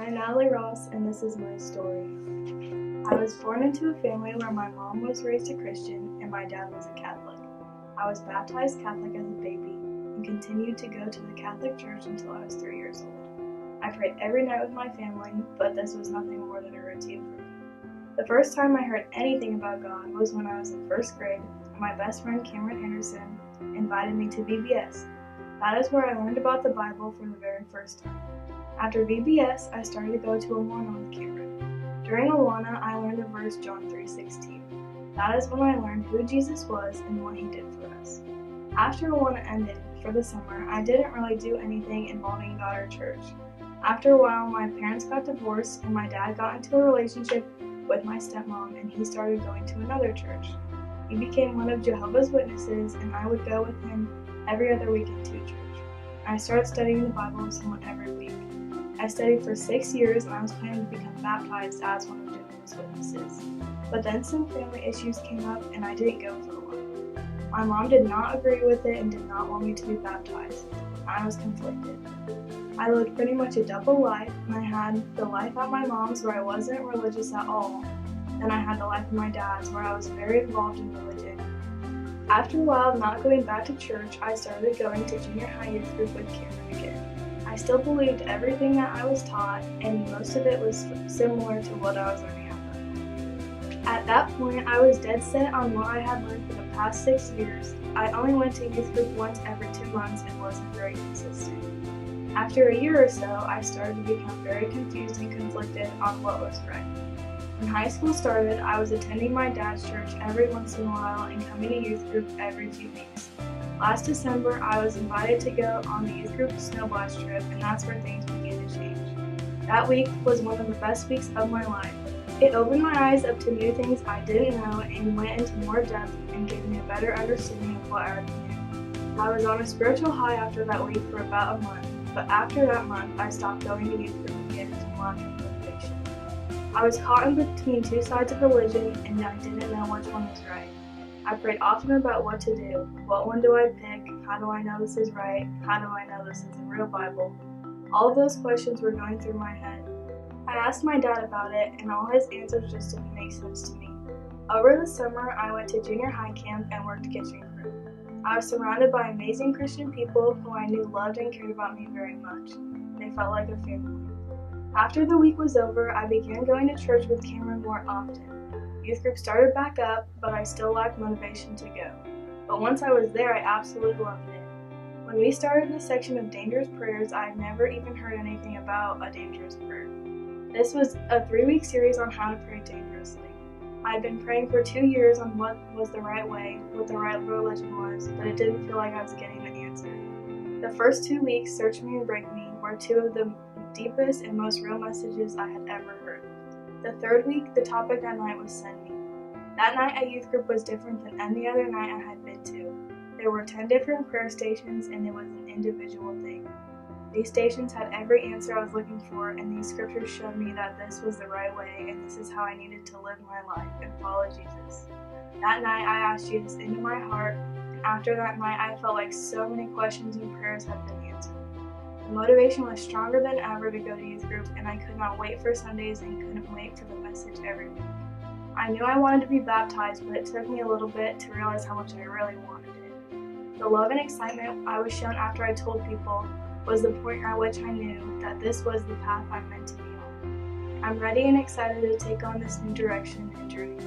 I'm Natalie Ross, and this is my story. I was born into a family where my mom was raised a Christian and my dad was a Catholic. I was baptized Catholic as a baby and continued to go to the Catholic Church until I was 3 years old. I prayed every night with my family, but this was nothing more than a routine for me. The first time I heard anything about God was when I was in first grade, and my best friend Cameron Anderson invited me to VBS. That is where I learned about the Bible for the very first time. After VBS, I started to go to Awana with Cameron. During Awana, I learned the verse John 3:16. That is when I learned who Jesus was and what he did for us. After Awana ended, for the summer, I didn't really do anything involving God or church. After a while, my parents got divorced and my dad got into a relationship with my stepmom and he started going to another church. He became one of Jehovah's Witnesses and I would go with him every other weekend to church. I started studying the Bible somewhat every week. I studied for 6 years and I was planning to become baptized as one of Jehovah's Witnesses. But then some family issues came up and I didn't go for a while. My mom did not agree with it and did not want me to be baptized. I was conflicted. I lived pretty much a double life, and I had the life at my mom's where I wasn't religious at all. Then I had the life of my dad's where I was very involved in religion. After a while of not going back to church, I started going to junior high youth group with Cameron again. I still believed everything that I was taught, and most of it was similar to what I was learning at that point. At that point, I was dead set on what I had learned for the past 6 years. I only went to youth group once every 2 months and wasn't very consistent. After a year or so, I started to become very confused and conflicted on what was right. When high school started, I was attending my dad's church every once in a while and coming to youth group every few weeks. Last December, I was invited to go on the youth group snow blast trip, and that's where things began to change. That week was one of the best weeks of my life. It opened my eyes up to new things I didn't know and went into more depth and gave me a better understanding of what I already knew. I was on a spiritual high after that week for about a month, but after that month, I stopped going to youth group again to lack of motivation. I was caught in between two sides of religion, and I didn't know which one was right. I prayed often about what to do. What one do I pick? How do I know this is right? How do I know this is the real Bible? All of those questions were going through my head. I asked my dad about it, and all his answers just didn't make sense to me. Over the summer, I went to junior high camp and worked kitchen crew. I was surrounded by amazing Christian people who I knew loved and cared about me very much. They felt like a family. After the week was over, I began going to church with Cameron more often. Youth group started back up, but I still lacked motivation to go. But once I was there, I absolutely loved it. When we started the section of dangerous prayers, I had never even heard anything about a dangerous prayer. This was a 3-week series on how to pray dangerously. I had been praying for 2 years on what was the right way, what the right religion was, but it didn't feel like I was getting the answer. The first 2 weeks, Search Me and Break Me, were 2 of the deepest and most real messages I had ever heard. The 3rd week, the topic that night was Send Me. That night at youth group was different than any other night I had been to. There were 10 different prayer stations and it was an individual thing. These stations had every answer I was looking for, and these scriptures showed me that this was the right way and this is how I needed to live my life and follow Jesus. That night I asked Jesus into my heart, and after that night I felt like so many questions and prayers had been answered. The motivation was stronger than ever to go to youth group, and I could not wait for Sundays and couldn't wait for the message every week. I knew I wanted to be baptized, but it took me a little bit to realize how much I really wanted it. The love and excitement I was shown after I told people was the point at which I knew that this was the path I meant to be on. I'm ready and excited to take on this new direction and journey.